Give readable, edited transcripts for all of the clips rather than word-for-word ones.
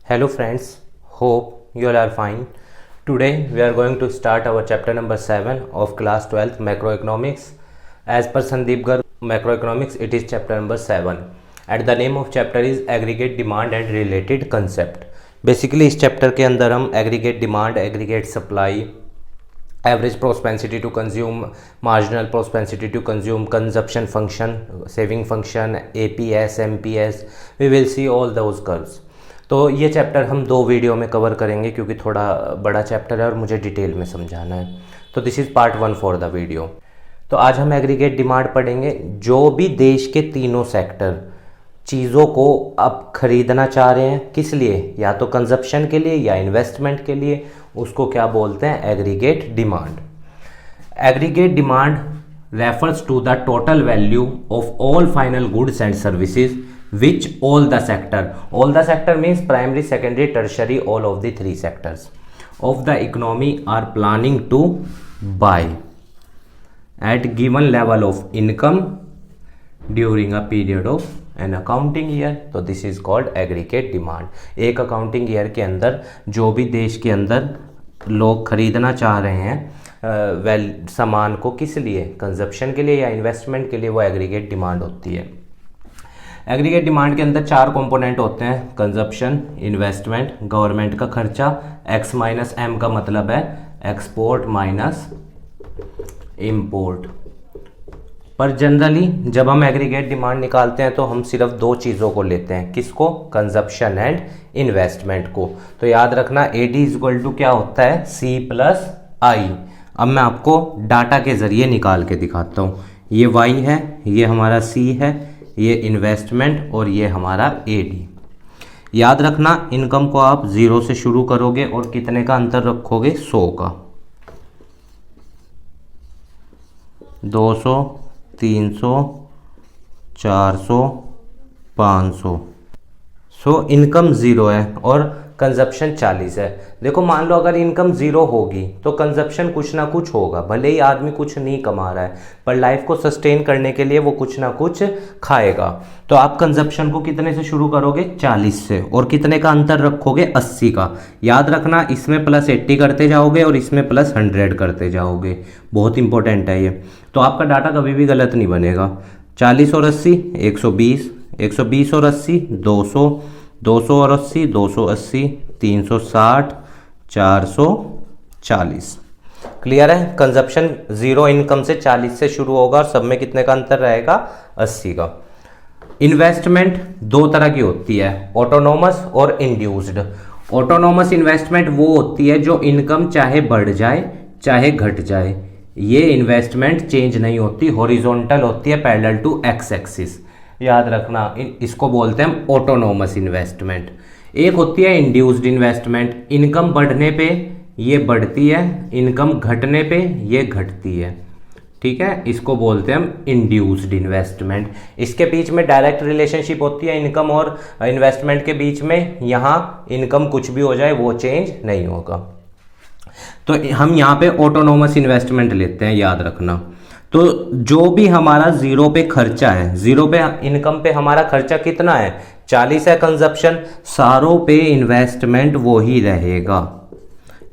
Hello friends, hope you all are fine. Today we are going to start our chapter number 7 of class 12 macroeconomics. As per Sandeep Garg macroeconomics, it is chapter number 7 and the name of chapter is aggregate demand and related concept. Basically इस chapter के अंदर हम aggregate demand, aggregate supply, average propensity to consume, marginal propensity to consume, consumption function, saving function, APS, MPS, we will see all those curves. तो ये chapter हम 2 video में cover करेंगे क्योंकि थोड़ा बड़ा चैप्टर है और मुझे डिटेल में समझाना है. तो this is part 1 for the video. तो आज हम एग्रीगेट डिमांड पढ़ेंगे. जो भी देश के तीनों सेक्टर चीज़ों को अब खरीदना चाह रहे हैं, किस लिए, या तो कंजप्शन के लिए या इन्वेस्टमेंट के लिए, उसको क्या बोलते हैं, aggregate demand. Aggregate demand refers to the total value of all final goods and services which all the sector means primary, secondary, tertiary, all of the 3 sectors of the economy are planning to buy at given level of income during a period of an accounting year. तो this is called aggregate demand. एक accounting year के अंदर जो भी देश के अंदर लोग खरीदना चाह रहे हैं सामान को, किस लिए, कंजप्शन के लिए या इन्वेस्टमेंट के लिए, वो एग्रीगेट डिमांड होती है. एग्रीगेट डिमांड के अंदर 4 कंपोनेंट होते हैं, कंजप्शन, इन्वेस्टमेंट, गवर्नमेंट का खर्चा. एक्स माइनस एम का मतलब है एक्सपोर्ट माइनस इंपोर्ट. पर जनरली जब हम एग्रीगेट डिमांड निकालते हैं तो हम सिर्फ 2 चीज़ों को लेते हैं, किसको, कंजप्शन एंड इन्वेस्टमेंट को. तो याद रखना AD इक्वल टू क्या होता है, C प्लस आई. अब मैं आपको डाटा के ज़रिए निकाल के दिखाता हूँ. ये Y है, ये हमारा C है, ये इन्वेस्टमेंट और ये हमारा AD. याद रखना इनकम को आप 0 से शुरू करोगे और कितने का अंतर रखोगे, 100 का, 200, 300, 400, 500. सो इनकम 0 है और कंजप्शन 40 है. देखो मान लो अगर इनकम 0 होगी तो कंजप्शन कुछ ना कुछ होगा, भले ही आदमी कुछ नहीं कमा रहा है पर लाइफ को सस्टेन करने के लिए वो कुछ ना कुछ खाएगा. तो आप कंजप्शन को कितने से शुरू करोगे, 40 से, और कितने का अंतर रखोगे, 80 का. याद रखना इसमें प्लस 80 करते जाओगे और इसमें प्लस 100 करते जाओगे. बहुत इंपॉर्टेंट है ये. तो आपका डाटा कभी भी गलत नहीं बनेगा. 40 और 80 120, 120 और 80 200, 200 और 80 280, 360, 440. क्लियर है. कंजप्शन 0 इनकम से 40 से शुरू होगा और सब में कितने का अंतर रहेगा, 80 का. इन्वेस्टमेंट 2 तरह की होती है, ऑटोनोमस और इंड्यूस्ड. ऑटोनोमस इन्वेस्टमेंट वो होती है जो इनकम चाहे बढ़ जाए चाहे घट जाए, ये इन्वेस्टमेंट चेंज नहीं होती, हॉरिजॉन्टल होती है, पैरेलल टू एक्स एक्सिस. याद रखना इसको बोलते हैं ऑटोनोमस इन्वेस्टमेंट. एक होती है इंड्यूस्ड इन्वेस्टमेंट, इनकम बढ़ने पे ये बढ़ती है, इनकम घटने पे ये घटती है. ठीक है, इसको बोलते हैं हम इंड्यूस्ड इन्वेस्टमेंट. इसके बीच में डायरेक्ट रिलेशनशिप होती है इनकम और इन्वेस्टमेंट के बीच में. यहाँ इनकम कुछ भी हो जाए वो चेंज नहीं होगा. तो हम यहाँ पे ऑटोनोमस इन्वेस्टमेंट लेते हैं, याद रखना. तो जो भी हमारा 0 पे खर्चा है, 0 पे इनकम पे हमारा खर्चा कितना है, 40 है कंजप्शन, सारों पे इन्वेस्टमेंट वो ही रहेगा.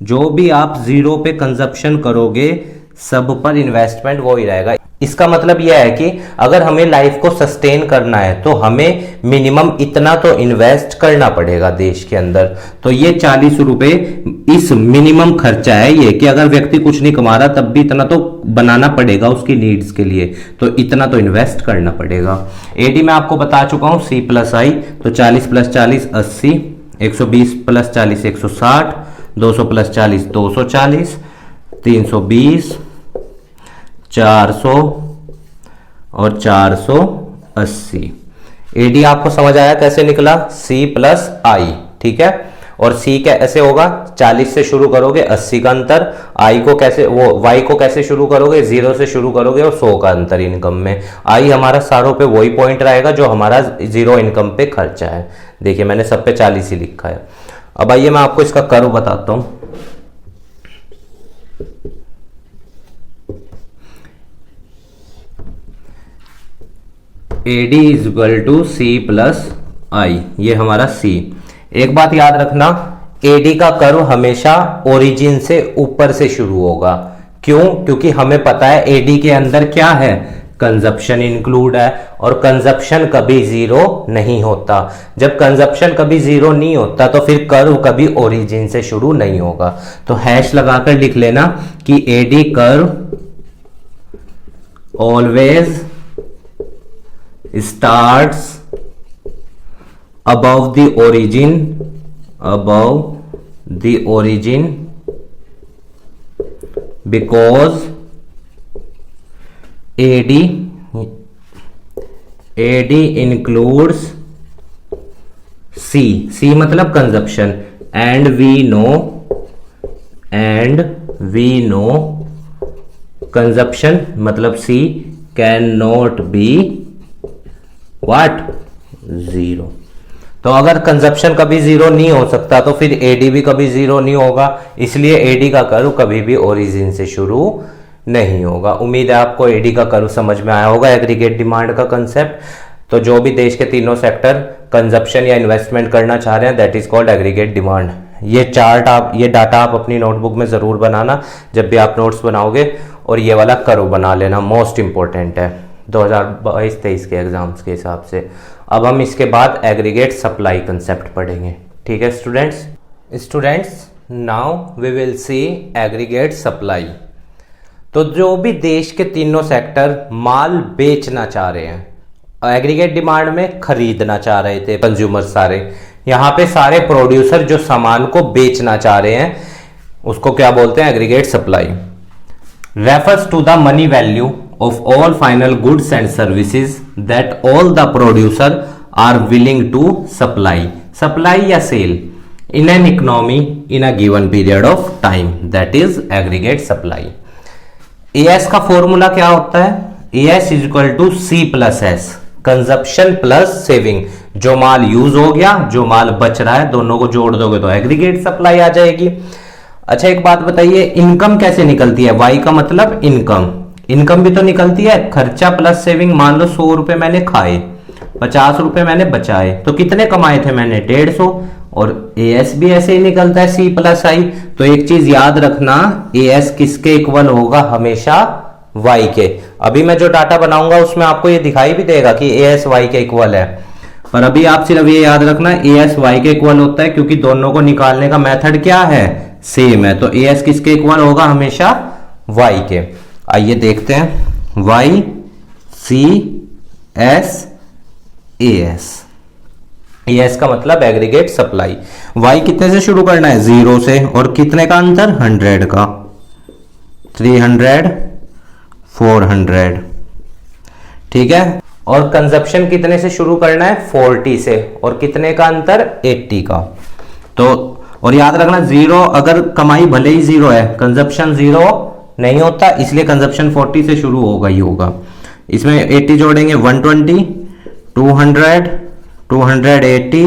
जो भी आप 0 पे कंजप्शन करोगे सब पर इन्वेस्टमेंट वो ही रहेगा. इसका मतलब यह है कि अगर हमें लाइफ को सस्टेन करना है तो हमें मिनिमम इतना तो इन्वेस्ट करना पड़ेगा देश के अंदर. तो ये 40 रुपए इस मिनिमम खर्चा है ये, कि अगर व्यक्ति कुछ नहीं कमा रहा तब भी इतना तो बनाना पड़ेगा उसकी नीड्स के लिए, तो इतना तो इन्वेस्ट करना पड़ेगा. AD मैं आपको बता चुका हूं, C प्लस आई. तो 40 प्लस 40 80, 120 प्लस 40 160, 200 प्लस 40 240, 320, 400 और 480. AD आपको समझ आया कैसे निकला, C प्लस आई. ठीक है, और C कैसे होगा, 40 से शुरू करोगे 80 का अंतर, I को कैसे, वो Y को कैसे शुरू करोगे, 0 से शुरू करोगे और 100 का अंतर इनकम में. I हमारा सारों पे वही पॉइंट रहेगा जो हमारा 0 इनकम पे खर्चा है. देखिए मैंने सब पे 40 ही लिखा है. अब आइए मैं आपको इसका कर्व बताता हूं. AD is equal to C plus I, ये हमारा C. एक बात याद रखना, एडी का कर्व हमेशा ओरिजिन से ऊपर से शुरू होगा। क्यों? क्योंकि हमें पता है एडी के अंदर क्या है, कंजप्शन इंक्लूड है, और कंजप्शन कभी जीरो नहीं होता। जब कंजप्शन कभी जीरो नहीं होता तो फिर कर्व कभी ओरिजिन से शुरू नहीं होगा। तो हैश लगाकर लिख लेना कि AD curve always starts above the origin because AD includes C मतलब consumption, and we know consumption मतलब C cannot be what, zero. तो अगर कंजप्शन कभी जीरो नहीं हो सकता तो फिर एडी भी कभी जीरो नहीं होगा, इसलिए एडी का कर्व कभी भी ओरिजिन से शुरू नहीं होगा। उम्मीद है आपको एडी का कर्व समझ में आया होगा, एग्रीगेट डिमांड का कंसेप्ट। तो जो भी देश के तीनों सेक्टर कंजप्शन या इन्वेस्टमेंट करना चाह रहे हैं, that is called aggregate demand. ये डाटा आप अपनी नोटबुक में जरूर बनाना जब भी आप नोट्स बनाओगे, और ये वाला कर्व बना लेना, मोस्ट इंपॉर्टेंट है 2022-23 के एग्जाम्स के हिसाब से। अब हम इसके बाद एग्रीगेट सप्लाई कंसेप्ट पढ़ेंगे। ठीक है students, now we will see aggregate supply. तो जो भी देश के तीनों सेक्टर माल बेचना चाह रहे हैं, एग्रीगेट डिमांड में खरीदना चाह रहे थे कंज्यूमर सारे, यहां पे सारे प्रोड्यूसर जो सामान को बेचना चाह रहे हैं उसको क्या बोलते हैं, aggregate supply. Refers to the money value of all final goods and services that all the producer are willing to supply या sell in an economy in a given period of time, that is aggregate supply। AS का formula क्या होता है, AS is equal to C plus S, consumption plus saving. जो माल use हो गया, जो माल बच रहा है, दोनों को जोड़ दोगे तो एग्रीगेट सप्लाई आ जाएगी। अच्छा एक बात बताइए, इनकम कैसे निकलती है, Y का मतलब इनकम भी तो निकलती है, खर्चा प्लस सेविंग। मान लो 100 रुपए मैंने खाए, 50 रुपए मैंने बचाए, तो कितने कमाए थे मैंने, 150। और एएस भी ऐसे ही निकलता है, सी प्लस आई। तो एक चीज याद रखना, एएस किसके इक्वल होगा, हमेशा वाई के। अभी मैं जो डाटा बनाऊंगा उसमें आपको ये दिखाई भी देगा कि एएस वाई के इक्वल है, पर अभी आप सिर्फ ये याद रखना एएस वाई के इक्वल होता है, क्योंकि दोनों को निकालने का मेथड क्या है, सेम है। तो एएस किसके इक्वल होगा, हमेशा वाई के। आइए देखते हैं, Y C S AS. AS का मतलब एग्रीगेट सप्लाई। वाई कितने से शुरू करना है, 0 से, और कितने का अंतर, 100 का, 300 400, ठीक है। और कंजप्शन कितने से शुरू करना है, 40 से, और कितने का अंतर, 80 का। तो और याद रखना 0, अगर कमाई भले ही 0 है, कंजप्शन 0 नहीं होता, इसलिए कंजप्शन 40 से शुरू होगा ही होगा। इसमें 80 जोड़ेंगे, 120, 200, 280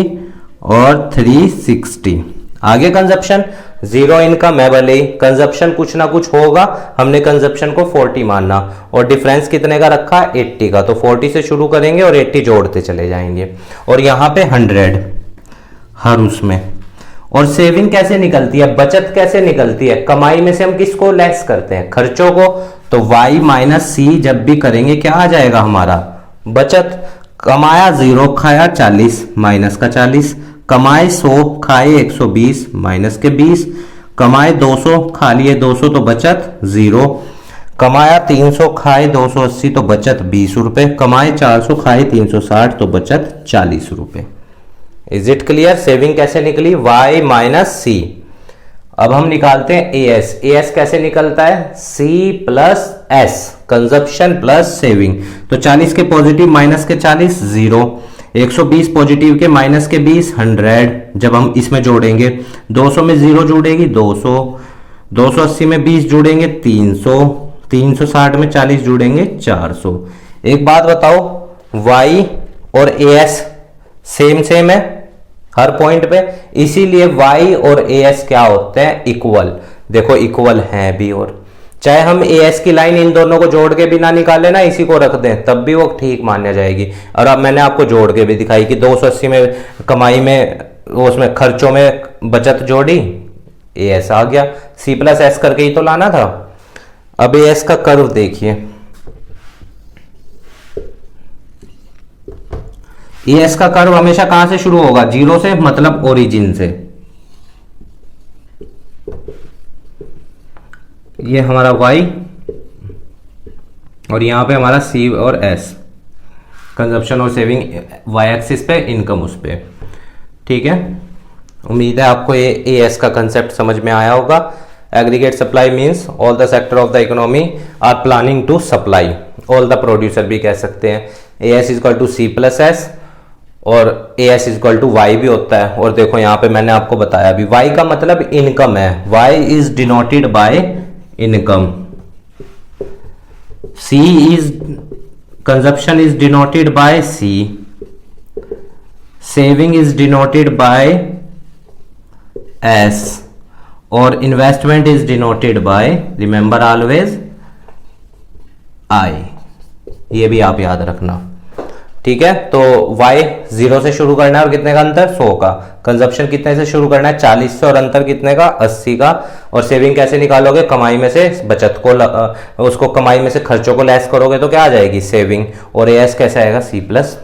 और 360। आगे कंजप्शन 0 इनकम है, भले ही कंजप्शन कुछ ना कुछ होगा, हमने कंजप्शन को 40 मानना, और डिफरेंस कितने का रखा, 80 का। तो 40 से शुरू करेंगे और 80 जोड़ते चले जाएंगे, और यहां पे 100 हर उसमें। और सेविंग कैसे निकलती है, बचत कैसे निकलती है, कमाई में से हम किसको लेस करते हैं, खर्चों को। तो y माइनस सी जब भी करेंगे क्या आ जाएगा हमारा, बचत। कमाया 0, खाया 40, माइनस का 40, कमाए 100, खाए 120, माइनस के 20, कमाए 200, खा लिए 200 तो बचत 0, कमाया 300, खाए 280 तो बचत 20 रुपए, कमाए 400, खाए 360 तो बचत 40 रुपए। इज इट क्लियर, सेविंग कैसे निकली, y माइनस सी। अब हम निकालते हैं एएस। एएस कैसे निकलता है, C plus S, consumption plus saving. तो 40 के पॉजिटिव माइनस के 40 0, 120 पॉजिटिव के माइनस के 20 100। जब हम इसमें जोड़ेंगे, 200 में 0 जुड़ेगी 200, 280 में 20 जुड़ेंगे 300, 360 में 40 जुड़ेंगे 400। एक बात बताओ, y और एएस सेम है हर पॉइंट पे, इसीलिए y और as क्या होते हैं, इक्वल। देखो इक्वल हैं भी, और चाहे हम as की लाइन इन दोनों को जोड़ के भी ना निकाले ना, इसी को रख दें तब भी वो ठीक मान्या जाएगी। और अब मैंने आपको जोड़ के भी दिखाई कि 280 में कमाई में उसमें खर्चों में बचत जोड़ी, ए एस आ गया। सी प्लस एस करके ही तो लाना था। अब ए एस का कर्व देखिए, ए एस का कर्व हमेशा कहां से शुरू होगा? जीरो से, मतलब ओरिजिन से। ये हमारा y और यहां पे हमारा C और S, कंजप्शन और सेविंग y एक्सिस पे, इनकम उस पे। ठीक है, उम्मीद है आपको ये एएस का कंसेप्ट समझ में आया होगा। Aggregate supply means all the sector of the economy are planning to supply, all the producer भी कह सकते हैं। AS is equal to C plus S और AS is equal to Y भी होता है। और देखो यहाँ पे मैंने आपको बताया अभी, वाई का मतलब इनकम है, Y is denoted by income, C is consumption is denoted by C, saving is denoted by S और investment is denoted by, remember always, I. ये भी आप याद रखना। ठीक है, तो y 0 से शुरू करना है और कितने का अंतर? 100 का। कंजप्शन कितने से शुरू करना है? 40 से, और अंतर कितने का? 80 का। और सेविंग कैसे निकालोगे? कमाई में से बचत को उसको कमाई में से खर्चों को लेस करोगे तो क्या आ जाएगी? सेविंग। और एस कैसे आएगा? सी प्लस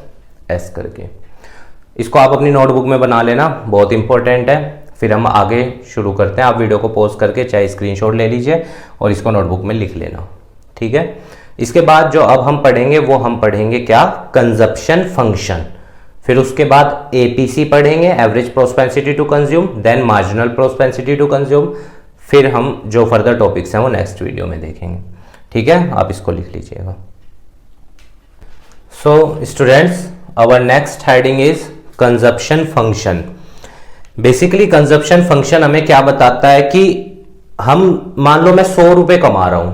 एस करके। इसको आप अपनी नोटबुक में बना लेना, बहुत इंपॉर्टेंट है। फिर हम आगे शुरू करते हैं। आप वीडियो को पॉज करके चाहे स्क्रीनशॉट ले लीजिए और इसको नोटबुक में लिख लेना। ठीक है, इसके बाद जो अब हम पढ़ेंगे वो हम पढ़ेंगे क्या? Consumption function. फिर उसके बाद एपीसी पढ़ेंगे, average propensity to consume, then marginal propensity to consume. फिर हम जो फर्दर टॉपिक्स हैं वो नेक्स्ट वीडियो में देखेंगे। ठीक है, आप इसको लिख लीजिएगा। So students, our next heading is consumption function. Basically consumption function हमें क्या बताता है कि हम मान लो मैं 100 रुपए कमा रहा हूं,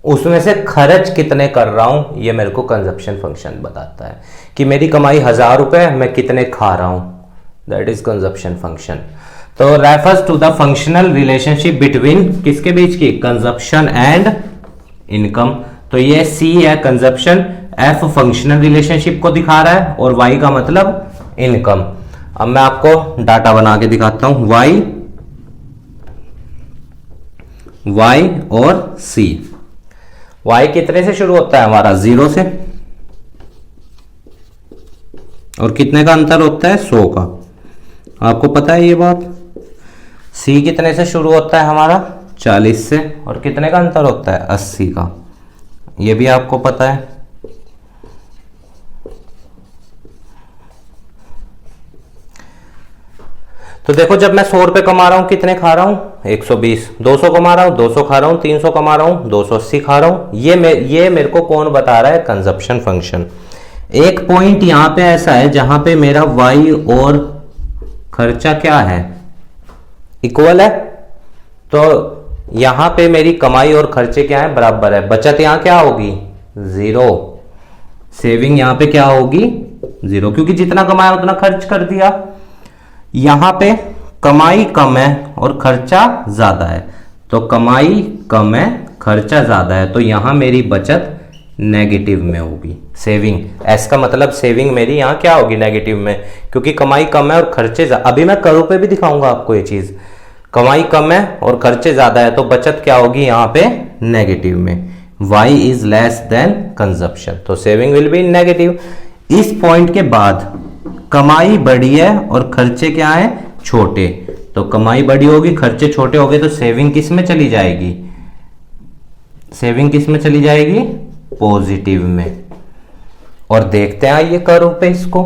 उसमें से खर्च कितने कर रहा हूं, ये मेरे को कंजप्शन फंक्शन बताता है। कि मेरी कमाई 1000 रुपए, मैं कितने खा रहा हूं, दैट इज कंजप्शन फंक्शन। तो refers to the functional relationship between, किसके बीच की? Consumption and income. तो ये सी है कंजप्शन, एफ फंक्शनल रिलेशनशिप को दिखा रहा है और वाई का मतलब इनकम। अब मैं आपको डाटा बना के दिखाता हूं, वाई और सी। y कितने से शुरू होता है हमारा? 0 से, और कितने का अंतर होता है? 100 का। आपको पता है ये बात। c कितने से शुरू होता है हमारा? 40 से, और कितने का अंतर होता है? 80 का। ये भी आपको पता है। तो देखो, जब मैं 100 रुपए कमा रहा हूं, कितने खा रहा हूं? 120। 200 कमा रहा हूं, 200 खा रहा हूं, 300 कमा रहा हूं, 280 खा रहा हूं। ये मेरे को कौन बता रहा है? Consumption function. एक पॉइंट यहां पे ऐसा है जहां पे मेरा वाई और खर्चा क्या है? इक्वल है। तो यहां पे मेरी कमाई और खर्चे क्या है? बराबर है। बचत यहां क्या होगी? 0। सेविंग यहां पे क्या होगी? 0, क्योंकि जितना कमाया उतना खर्च कर दिया। यहां पे कमाई कम है और खर्चा ज्यादा है, तो कमाई कम है, खर्चा ज्यादा है, तो यहां मेरी बचत नेगेटिव में होगी। सेविंग, एस का मतलब सेविंग मेरी यहां क्या होगी? नेगेटिव में, क्योंकि कमाई कम है और खर्चे ज्यादा। अभी मैं करों पे भी दिखाऊंगा आपको ये चीज। कमाई कम है और खर्चे ज्यादा है, तो बचत क्या होगी यहां पे? नेगेटिव में। y is less then consumption, तो सेविंग विल बी नेगेटिव। इस पॉइंट के बाद कमाई बड़ी है और खर्चे क्या है? छोटे। तो कमाई बड़ी होगी, खर्चे छोटे हो गए, तो सेविंग किस में चली जाएगी? सेविंग किस में चली जाएगी? पॉजिटिव में। और देखते हैं आइए कर्व पे इसको।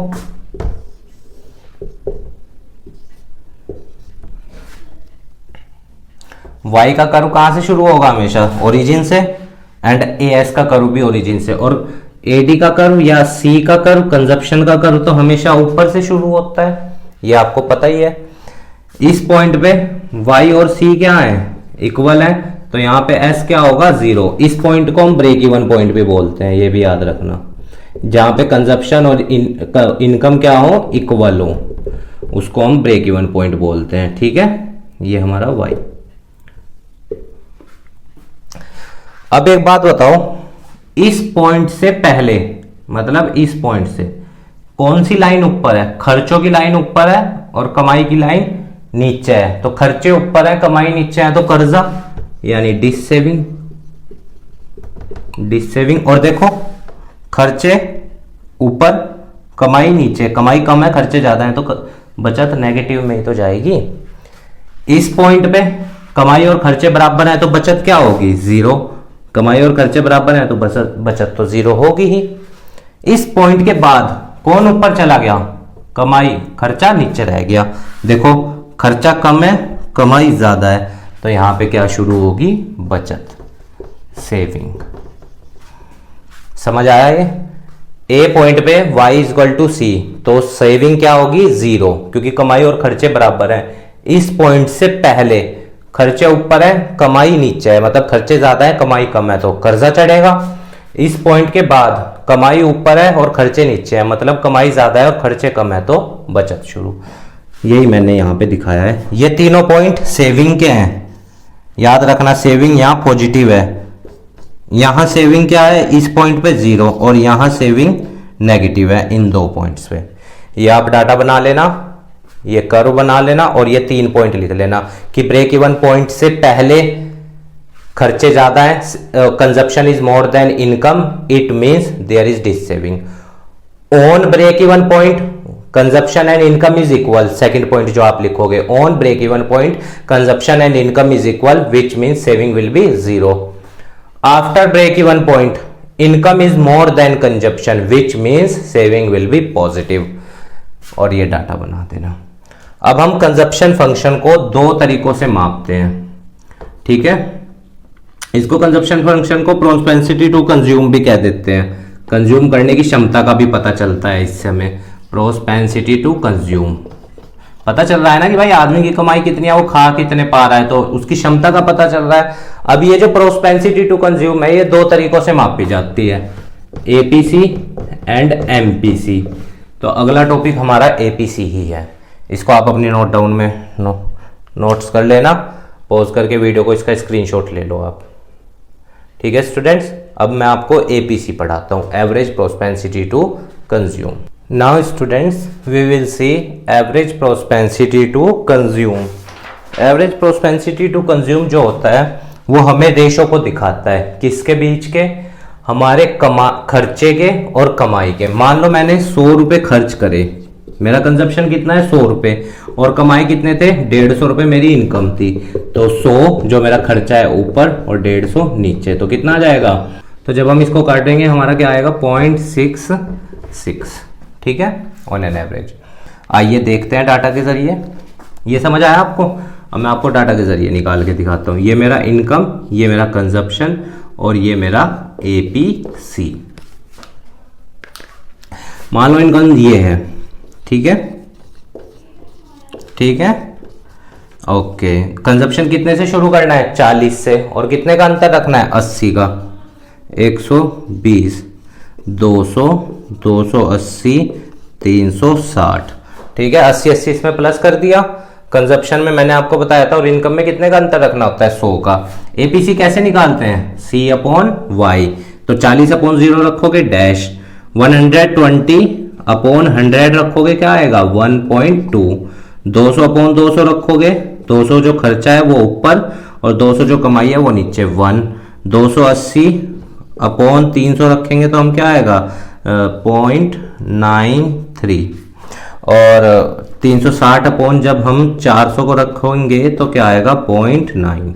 y का कर्व कहां से शुरू होगा? हमेशा ओरिजिन से, एंड एस का कर्व भी ओरिजिन से। और एडी का कर्व या सी का कर्व, कंजप्शन का कर्व, तो हमेशा ऊपर से शुरू होता है, ये आपको पता ही है। इस पॉइंट पे y और c क्या है? इक्वल है, तो यहां पे s क्या होगा? 0। इस पॉइंट को हम ब्रेक इवन पॉइंट भी बोलते हैं, ये भी याद रखना। जहां पे कंजप्शन और इनकम क्या हो? इक्वल हो, उसको हम ब्रेक इवन पॉइंट बोलते हैं। ठीक है, ये हमारा y। अब एक बात बताओ, इस पॉइंट से पहले, मतलब इस पॉइंट से कौन सी लाइन ऊपर है? खर्चों की लाइन ऊपर है और कमाई की लाइन नीचे है, तो खर्चे ऊपर है कमाई नीचे है, तो कर्जा यानी डिस सेविंग। और देखो खर्चे ऊपर कमाई नीचे, कमाई कम है खर्चे ज्यादा है, तो बचत नेगेटिव में ही तो जाएगी। इस पॉइंट पे कमाई और खर्चे बराबर है तो बचत क्या होगी, जीरो। कमाई और खर्चे बराबर है तो बचत तो जीरो होगी ही। इस पॉइंट के बाद कौन ऊपर चला गया, कमाई, खर्चा नीचे रह गया। देखो खर्चा कम है कमाई ज्यादा है, तो यहां पे क्या शुरू होगी, बचत, सेविंग। समझ आया ये? ए पॉइंट पे y इक्वल टू सी, तो सेविंग क्या होगी, जीरो, क्योंकि कमाई और खर्चे बराबर है। इस पॉइंट से पहले खर्चे ऊपर है कमाई नीचे है, मतलब खर्चे ज्यादा है कमाई कम है, तो कर्जा चढ़ेगा। इस पॉइंट के बाद कमाई ऊपर है और खर्चे नीचे है, मतलब कमाई ज्यादा है और खर्चे कम है, तो बचत शुरू। यही मैंने यहां पे दिखाया है। ये तीनों पॉइंट सेविंग के हैं, याद रखना। सेविंग यहां पॉजिटिव है, यहां सेविंग क्या है, इस पॉइंट पे जीरो, और यहां सेविंग नेगेटिव है इन दो पॉइंट्स पे। ये आप डाटा बना लेना, ये कर्व बना लेना, और ये 3 पॉइंट लिख लेना कि ब्रेक इवन पॉइंट से पहले खर्चे ज्यादा है, consumption is more than income, it means there is dissaving. On break even point consumption and income is equal, second point जो आप लिखोगे, on break even point consumption and income is equal, which means saving will be zero. After break even point income is more than consumption, which means saving will be positive. और ये data बना देना। अब हम consumption function को 2 तरीकों से मापते हैं, ठीक है। इसको कंजप्शन फंक्शन को प्रोपेंसिटी टू कंज्यूम भी कह देते हैं, कंज्यूम करने की क्षमता का भी पता चलता है इससे हमें, प्रोपेंसिटी टू कंज्यूम। पता चल रहा है ना कि भाई आदमी की कमाई कितनी है, वो खा कितने पा रहा है, तो उसकी क्षमता का पता चल रहा है। अब ये जो प्रोपेंसिटी टू कंज्यूम है, ये 2 तरीकों से मापी जाती है, एपीसी एंड एमपीसी। तो अगला टॉपिक हमारा एपीसी ही है। इसको आप अपनी नोट डाउन में नोट्स कर लेना, पॉज करके वीडियो को इसका स्क्रीनशॉट ले लो आप, ठीक है स्टूडेंट्स। अब मैं आपको एपीसी पढ़ाता हूं, average propensity to consume. Now students we will see average propensity to consume. Average propensity to consume जो होता है वो हमें रेशो को दिखाता है, किसके बीच के, हमारे खर्चे के और कमाई के। मान लो मैंने 100 रुपए खर्च करे, मेरा कंजप्शन कितना है 100 रुपए, और कमाई कितने थे 150 रुपए मेरी इनकम थी, तो 100 जो मेरा खर्चा है ऊपर और 150 नीचे, तो कितना आ जाएगा, तो जब हम इसको काटेंगे हमारा क्या आएगा 0.66, ठीक है, ऑन एन एवरेज। आइए देखते हैं डाटा के जरिए। ये समझ आया आपको? अब मैं आपको डाटा के जरिए निकाल के दिखाता हूं। ये मेरा इनकम, ये मेरा कंजप्शन, और ये मेरा एपीसी। मान लो इनकम ये है, ठीक है, ठीक है, ओके। कंजप्शन कितने से शुरू करना है, 40 से, और कितने का अंतर रखना है, 80 का, 120, 200, 280, 360, ठीक है। 80 इसमें प्लस कर दिया। कंजप्शन में मैंने आपको बताया था, और इनकम में कितने का अंतर रखना होता है, 100 का। एपीसी कैसे निकालते हैं, C अपॉन वाई, तो 40 अपॉन 0 रखोगे डैश, 120 अपॉन 100 रखोगे क्या आएगा 1.2, 200 अपॉन 200 रखोगे, 200 जो खर्चा है वो ऊपर और 200 जो कमाई है वो नीचे 1, 280 अपॉन 300 रखेंगे तो हम क्या आएगा 0.93, और 360 अपॉन जब हम 400 को रखेंगे तो क्या आएगा 0.9।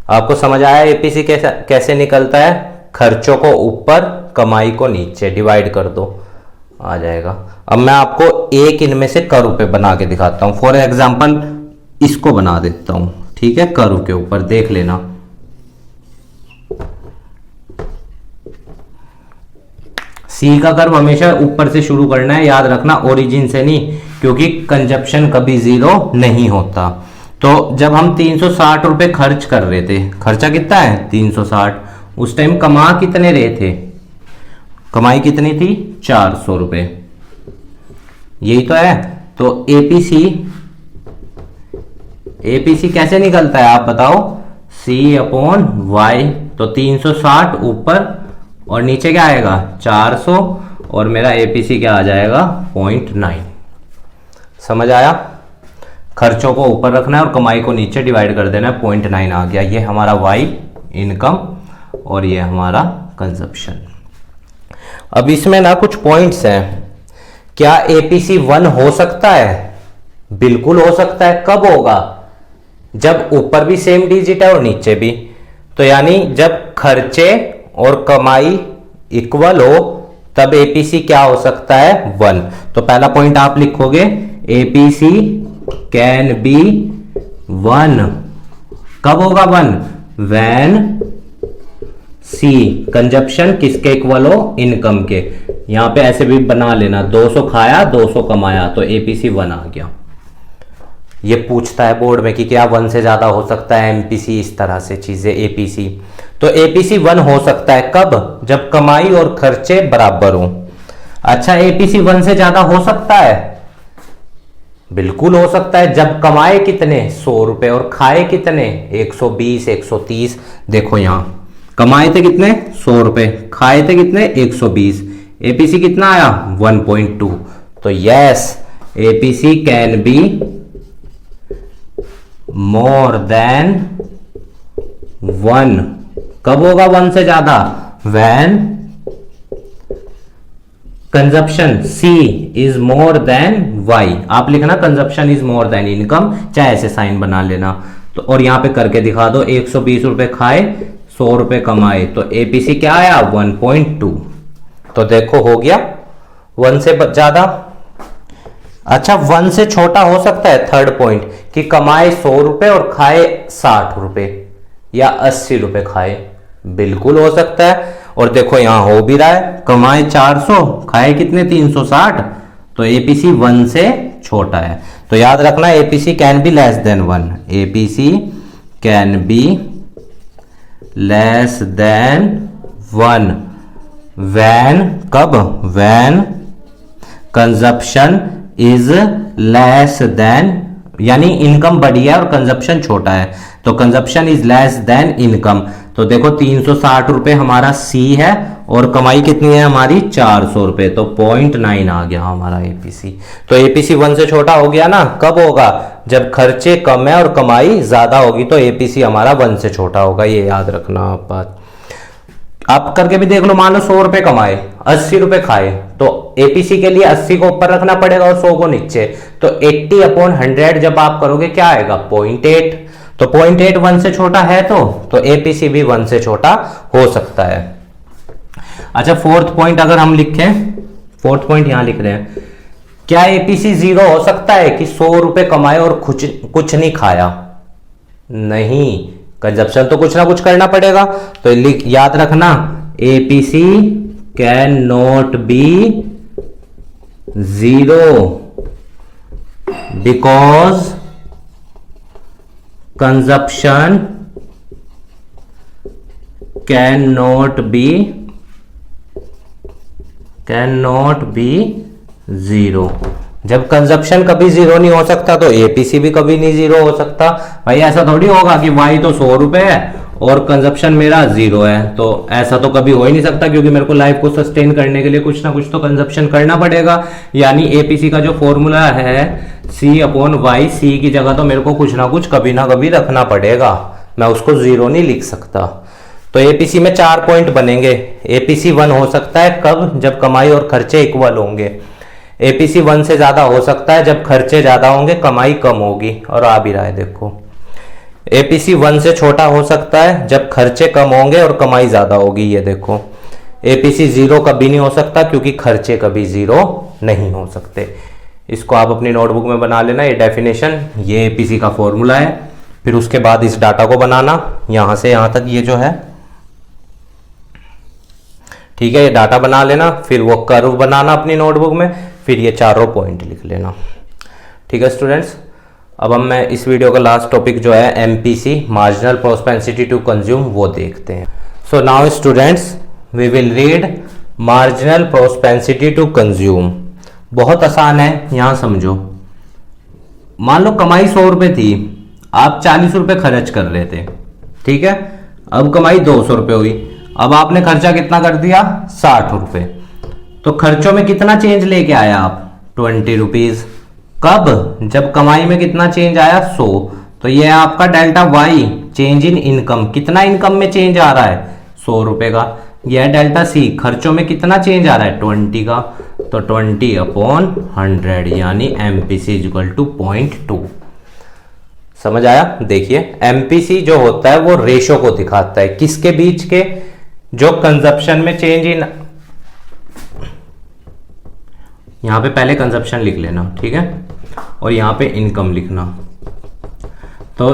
आपको समझ आया एपीसी कैसे निकलता है, खर्चों को ऊपर कमाई को नीचे डिवाइड कर दो आ जाएगा। अब मैं आपको एक इनमें से कर्व पे बना के दिखाता हूं। फॉर एग्जांपल इसको बना देता हूं, ठीक है, कर्व के ऊपर देख लेना। सी का कर्व हमेशा ऊपर से शुरू करना है, याद रखना, ओरिजिन से नहीं, क्योंकि कंजप्शन कभी जीरो नहीं होता। तो जब हम 360 रुपए खर्च कर रहे थे, खर्चा कितना है 360, उस टाइम कमा कितने रहे थे, कमाई कितनी थी 400 रुपए, यही तो है। तो एपीसी कैसे निकलता है आप बताओ, C अपॉन वाई, तो 360 ऊपर और नीचे क्या आएगा 400, और मेरा एपीसी क्या आ जाएगा 0.9। समझ आया? खर्चों को ऊपर रखना है और कमाई को नीचे डिवाइड कर देना है, 0.9 आ गया। ये हमारा वाई इनकम और ये हमारा कंजप्शन। अब इसमें ना कुछ पॉइंट्स हैं। क्या एपीसी 1 हो सकता है? बिल्कुल हो सकता है। कब होगा? जब ऊपर भी सेम डिजिट है और नीचे भी। तो यानी जब खर्चे और कमाई इक्वल हो तब एपीसी क्या हो सकता है? 1। तो पहला पॉइंट आप लिखोगे एपीसी कैन बी 1। कब होगा 1? व्हेन सी कंजप्शन किसके इक्वल हो? इनकम के। यहां पे ऐसे भी बना लेना, 200 खाया 200 कमाया, तो एपीसी 1 आ गया। ये पूछता है बोर्ड में कि क्या 1 से ज्यादा हो सकता है एमपीसी, इस तरह से चीजें एपीसी। तो एपीसी 1 हो सकता है कब? जब कमाई और खर्चे बराबर हो। अच्छा, एपीसी 1 से ज्यादा हो सकता है? बिल्कुल हो सकता है। जब कमाए कितने? 100 रुपए और खाए कितने? 120 130। देखो यहां कमाए थे कितने? 100 रुपए, खाए थे कितने? 120। एपीसी कितना आया? 1.2। तो yes, APC can be more than 1। कब होगा 1 से ज्यादा? When consumption C is more than Y. आप लिखना consumption is more than income, चाहे ऐसे साइन बना लेना। तो और यहां पे करके दिखा दो, 120 रुपए खाए 100 रुपए कमाए, तो एपीसी क्या आया? 1.2। तो देखो हो गया 1 से ज्यादा। अच्छा, 1 से छोटा हो सकता है? थर्ड पॉइंट कि कमाए 100 रुपए और खाए 60 रुपए या 80 रुपए खाए। बिल्कुल हो सकता है। और देखो यहां हो भी रहा है, कमाए 400 खाए कितने? 360। तो एपीसी 1 से छोटा है। तो याद रखना APC can be less than 1। APC can be less than 1 when, कब? When consumption is less than, यानी इनकम बड़ी है और कंजप्शन छोटा है। तो consumption is less than income. तो देखो 360 रुपए हमारा सी है और कमाई कितनी है हमारी? 400 रुपए। तो 0.9 आ गया हमारा एपीसी। तो एपीसी 1 से छोटा हो गया ना। कब होगा? जब खर्चे कम है और कमाई ज्यादा होगी, तो एपीसी हमारा 1 से छोटा होगा। ये याद रखना आप बात। आप करके भी देख लो, मान लो 100 रुपए कमाए 80 रुपए खाए, तो एपीसी के लिए 80 को ऊपर रखना पड़ेगा और 100 को नीचे। तो 80/100 जब आप करोगे क्या आएगा? 0.8। तो 0.8 1 से छोटा है तो एपीसी भी 1 से छोटा हो सकता है। अच्छा, फोर्थ पॉइंट अगर हम लिखें, फोर्थ पॉइंट यहां लिख रहे हैं, क्या एपीसी 0 हो सकता है कि 100 रुपए कमाए और कुछ नहीं खाया? नहीं, कंजप्शन तो कुछ ना कुछ करना पड़ेगा। तो याद रखना APC can not be 0 because consumption can not be 0। जब कंजप्शन कभी 0 नहीं हो सकता तो एपीसी भी कभी नहीं 0 हो सकता। भाई ऐसा थोड़ी होगा कि वाई तो 100 रुपए है और कंजप्शन मेरा 0 है, तो ऐसा तो कभी हो ही नहीं सकता, क्योंकि मेरे को लाइफ को सस्टेन करने के लिए कुछ ना कुछ तो कंजप्शन करना पड़ेगा। यानी एपीसी का जो फॉर्मूला है C/Y, सी की जगह तो मेरे को कुछ ना कुछ कभी ना कभी रखना पड़ेगा, मैं उसको 0 नहीं लिख सकता। तो एपीसी में 4 पॉइंट बनेंगे। एपीसी 1 हो सकता है कब? जब कमाई और खर्चे इक्वल होंगे। एपीसी 1 से ज्यादा हो सकता है जब खर्चे ज्यादा होंगे, कमाई कम होगी, और आ भी रहा है देखो। एपीसी 1 से छोटा हो सकता है जब खर्चे कम होंगे और कमाई ज्यादा होगी, ये देखो। एपीसी 0 कभी नहीं हो सकता क्योंकि खर्चे कभी 0 नहीं हो सकते। इसको आप अपनी नोटबुक में बना लेना, ये डेफिनेशन, ये एपीसी का फॉर्मूला है। फिर उसके बाद इस डाटा को बनाना, यहां से यहां तक ये जो है, ठीक है, ये डाटा बना लेना। फिर वो कर्व बनाना अपनी नोटबुक में, फिर ये चारों पॉइंट लिख लेना। ठीक है स्टूडेंट्स, अब हम मैं इस वीडियो का लास्ट टॉपिक जो है MPC, marginal propensity to consume, वो देखते हैं। So now students we will read marginal propensity to consume. बहुत आसान है, यहां समझो। मान लो कमाई 100 रुपए थी, आप 40 रुपए खर्च कर रहे थे, ठीक है। अब कमाई 200 रुपए हुई, अब आपने खर्चा कितना कर दिया? 60 रुपए। तो खर्चों में कितना चेंज लेके आया आप? 20 रुपीज। कब? जब कमाई में कितना चेंज आया? 100। तो ये है आपका delta Y, change in income. कितना इनकम में चेंज आ रहा है? 100 रुपए का। यह है डेल्टा सी, खर्चों में कितना चेंज आ रहा है? 20 का। तो 20/100 यानी एमपीसी इक्वल टू 0.2। समझ आया? देखिए एमपीसी जो होता है वो रेशो को दिखाता है, किसके बीच के? जो कंजप्शन में चेंज इन, यहां पे पहले कंजप्शन लिख लेना, ठीक है, और यहां पे इनकम लिखना। तो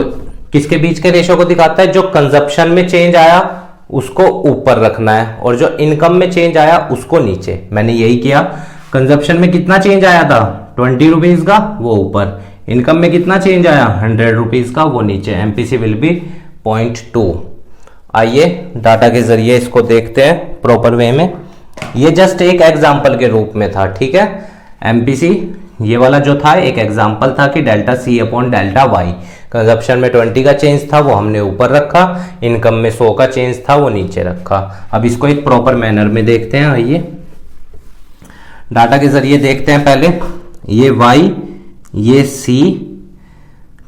किसके बीच के रेशो को दिखाता है? जो कंजप्शन में चेंज आया उसको ऊपर रखना है, और जो इनकम में चेंज आया उसको नीचे। मैंने यही किया। कंजप्शन में कितना चेंज आया था? 20 रुपीज का, वो ऊपर। इनकम में कितना चेंज आया? 100 रुपीज का, वो नीचे। MPC will be 0.2। आइए डाटा के जरिए इसको देखते हैं प्रॉपर वे में। ये जस्ट एक एग्जाम्पल के रूप में था, ठीक है। एमपीसी ये वाला जो था एक एग्जाम्पल था कि delta C upon delta Y. Consumption में 20 का चेंज था वो हमने ऊपर रखा, इनकम में 100 का चेंज था वो नीचे रखा। अब इसको एक प्रॉपर मैनर में देखते हैं। आइए डाटा के जरिए देखते हैं। पहले ये वाई, ये सी,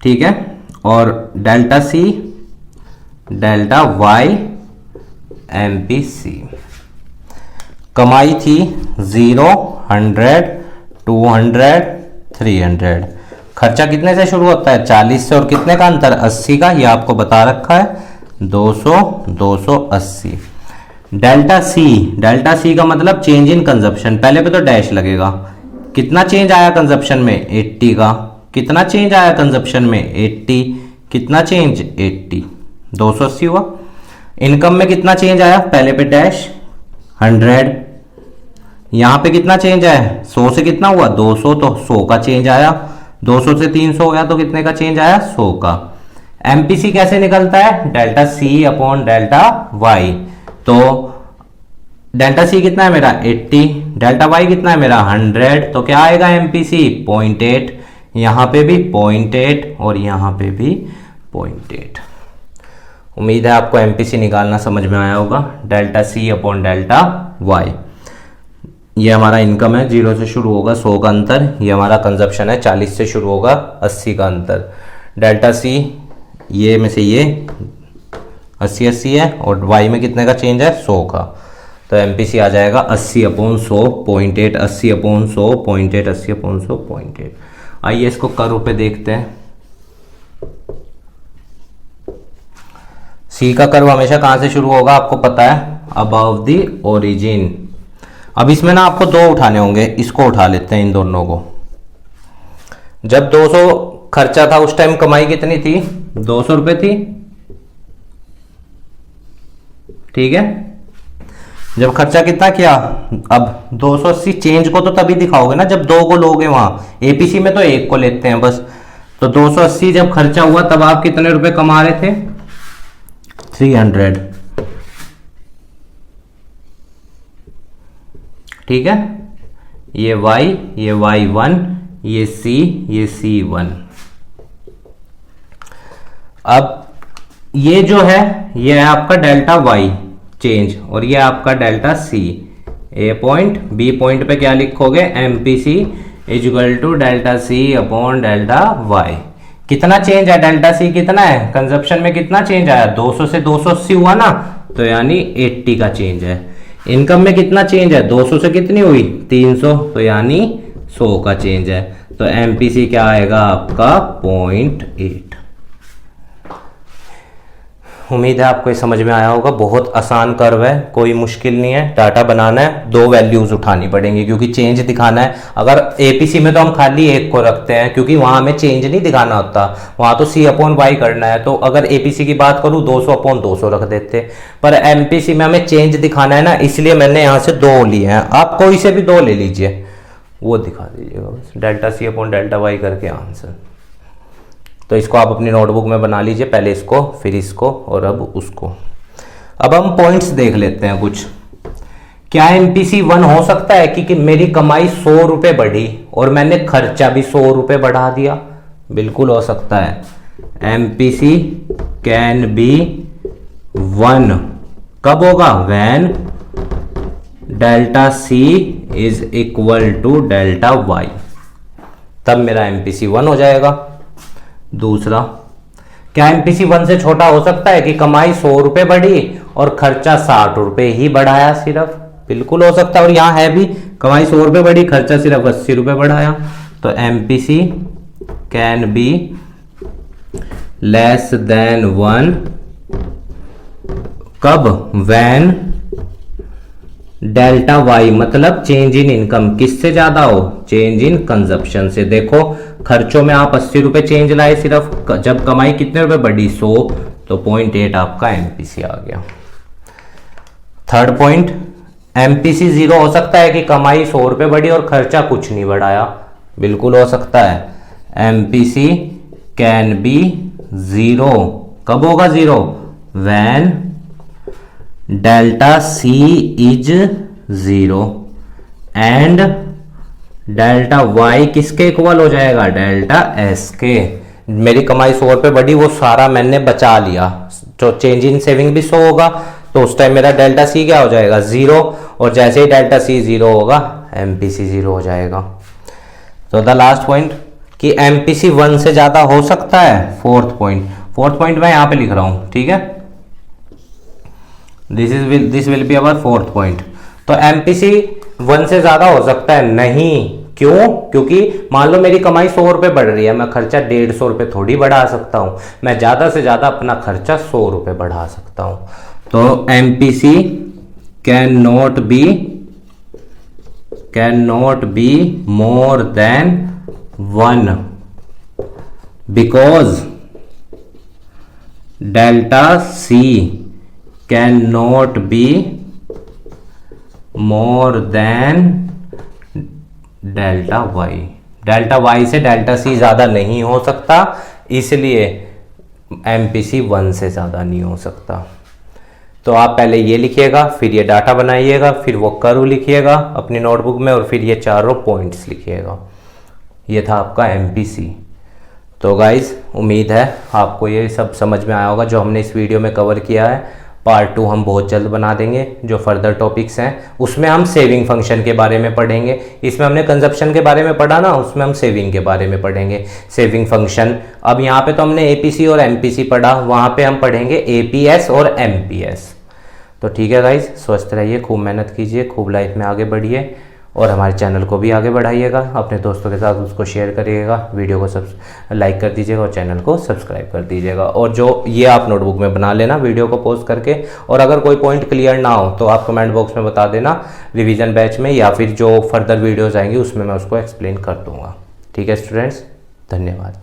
ठीक है, और delta C, delta Y, MPC. कमाई थी 0, 100, 200, 300। खर्चा कितने से शुरू होता है? 40 से। और कितने का अंतर? 80 का। ये आपको बता रखा है 200, 280। डेल्टा सी, डेल्टा सी का मतलब चेंज इन कंजप्शन। पहले पे तो डैश लगेगा। कितना चेंज आया कंजप्शन में? 80 का। कितना चेंज आया कंजप्शन में? 80। कितना चेंज? 80। 280 हुआ। इनकम में कितना चेंज आया? पहले पे डैश 100। यहां पे कितना चेंज आया? 100 से कितना हुआ? 200, तो 100 का चेंज आया। 200 से 300 हो गया तो कितने का चेंज आया? 100 का। एमपीसी कैसे निकलता है? Delta C upon delta Y. तो डेल्टा सी कितना है मेरा? 80। डेल्टा वाई कितना है मेरा? 100। तो क्या आएगा एमपीसी? 0.8। यहां पे भी 0.8 और यहां पे भी 0.8। उम्मीद है आपको एमपीसी निकालना समझ में आया होगा। Delta C upon delta Y. ये हमारा इनकम है, 0 से शुरू होगा 100 का अंतर। ये हमारा कंजप्शन है, 40 से शुरू होगा 80 का अंतर। डेल्टा सी ये में से ये 80 है, और वाई में कितने का चेंज है? 100 का। तो एमपीसी आ जाएगा 80/100 0.8। 80/100 0.8। 80/100 0.8। आइए इसको कर्व पे देखते हैं। सी का कर्व हमेशा कहां से शुरू होगा आपको पता है? Above the origin. अब इसमें ना आपको दो उठाने होंगे, इसको उठा लेते हैं इन दोनों को। जब 200 खर्चा था उस टाइम कमाई कितनी थी? 200 रुपए थी, ठीक है। जब खर्चा कितना किया? अब 280। चेंज को तो तभी दिखाओगे ना जब 2 को लोगे वहां। एपीसी में तो 1 को लेते हैं बस। तो 280 जब खर्चा हुआ तब आप कितने रुपए कमा रहे थे? 300, ठीक है। ये y, ये y1, ये c, ये c1। अब ये जो है ये है आपका डेल्टा y चेंज, और ये आपका delta c। A point, B point पे क्या लिखोगे? MPC equal to delta C upon delta y। कितना चेंज है? डेल्टा सी कितना है? कंजप्शन में कितना चेंज आया? 200 से 280 हुआ ना, तो यानी 80 का चेंज है। इनकम में कितना चेंज है? 200 से कितनी हुई? 300, तो यानी 100 का चेंज है। तो एमपीसी क्या आएगा आपका? 0.8। उम्मीद है आपको ये समझ में आया होगा। बहुत आसान कर्व है, कोई मुश्किल नहीं है। डाटा बनाना है, 2 वैल्यूज उठानी पड़ेंगी क्योंकि चेंज दिखाना है। अगर एपीसी में तो हम खाली 1 को रखते हैं क्योंकि वहां हमें चेंज नहीं दिखाना होता, वहां तो सी अपॉन वाई करना है। तो अगर एपीसी की बात करूं 200/200 रख देते, पर एमपीसी में हमें चेंज दिखाना है ना, इसलिए मैंने यहां से 2 लिए हैं। आप कोई से भी 2 ले लीजिए, वो दिखा दीजिएगा बस। Delta C upon delta Y करके आंसर। तो इसको आप अपनी नोटबुक में बना लीजिए, पहले इसको फिर इसको और अब उसको। अब हम पॉइंट्स देख लेते हैं कुछ। क्या एमपीसी 1 हो सकता है कि मेरी कमाई 100 रुपए बढ़ी और मैंने खर्चा भी 100 रुपए बढ़ा दिया? बिल्कुल हो सकता है। एमपीसी कैन बी 1 कब होगा? When delta C is equal to delta Y. तब मेरा MPC 1 हो जाएगा। दूसरा, क्या MPC 1 से छोटा हो सकता है कि कमाई 100 रुपए बढ़ी और खर्चा 60 रुपए ही बढ़ाया सिर्फ? बिल्कुल हो सकता है, और यहाँ है भी, कमाई 100 रुपए बढ़ी, खर्चा सिर्फ 80 रुपए बढ़ाया। तो MPC can be less than 1 कब? व्हेन डेल्टा वाई मतलब चेंज इन इनकम किससे ज्यादा हो? चेंज इन कंजप्शन से। देखो खर्चों में आप 80 रुपए चेंज लाए सिर्फ, जब कमाई कितने रुपए बढ़ी? 100, तो 0.8 आपका MPC आ गया। थर्ड पॉइंट, MPC 0 हो सकता है कि कमाई 100 रुपए बढ़ी और खर्चा कुछ नहीं बढ़ाया? बिल्कुल हो सकता है। MPC कैन बी 0, कब होगा 0? When delta C is 0 and delta Y किसके इक्वल हो जाएगा? डेल्टा S के। मेरी कमाई 100 रुपए बढ़ी, वो सारा मैंने बचा लिया, तो चेंज इन सेविंग भी 100 होगा, तो उस टाइम मेरा डेल्टा C क्या हो जाएगा? 0, और जैसे ही डेल्टा C 0 होगा MPC 0 हो जाएगा। तो द लास्ट पॉइंट कि MPC 1 से ज्यादा हो सकता है। फोर्थ पॉइंट मैं यहां पे लिख रहा हूं, ठीक है, this will be our fourth point. तो MPC 1 से ज्यादा हो सकता है? नहीं। क्यों? क्योंकि मान लो मेरी कमाई 100 रुपए बढ़ रही है, मैं खर्चा 150 रुपए थोड़ी बढ़ा सकता हूं, मैं ज्यादा से ज्यादा अपना खर्चा 100 रुपए बढ़ा सकता हूं। तो MPC can not be more than 1 because delta C can not be more then delta Y। Delta Y से डेल्टा C ज्यादा नहीं हो सकता, इसलिए MPC 1 से ज्यादा नहीं हो सकता। तो आप पहले ये लिखिएगा, फिर ये डाटा बनाइएगा, फिर वो कर्व लिखिएगा अपनी नोटबुक में, और फिर ये चारों पॉइंट्स लिखिएगा। ये था आपका MPC। तो गाइज उम्मीद है आपको ये सब समझ में आया होगा जो हमने इस वीडियो में कवर किया है। पार्ट 2 हम बहुत जल्द बना देंगे, जो फर्दर टॉपिक्स हैं उसमें हम सेविंग फंक्शन के बारे में पढ़ेंगे। इसमें हमने कंजप्शन के बारे में पढ़ा ना, उसमें हम सेविंग के बारे में पढ़ेंगे, सेविंग फंक्शन। अब यहाँ पे तो हमने APC और MPC पढ़ा, वहाँ पे हम पढ़ेंगे APS और MPS। तो ठीक है गाइज, स्वस्थ रहिए, खूब मेहनत कीजिए, खूब लाइफ में आगे बढ़िए, और हमारे चैनल को भी आगे बढ़ाइएगा, अपने दोस्तों के साथ उसको शेयर करिएगा, वीडियो को लाइक कर दीजिएगा और चैनल को सब्सक्राइब कर दीजिएगा। और जो ये आप नोटबुक में बना लेना वीडियो को पॉज करके, और अगर कोई पॉइंट क्लियर ना हो तो आप कमेंट बॉक्स में बता देना रिवीजन बैच में, या फिर जो फर्दर वीडियोज़ आएंगी उसमें मैं उसको एक्सप्लेन कर दूंगा। ठीक है स्टूडेंट्स, धन्यवाद।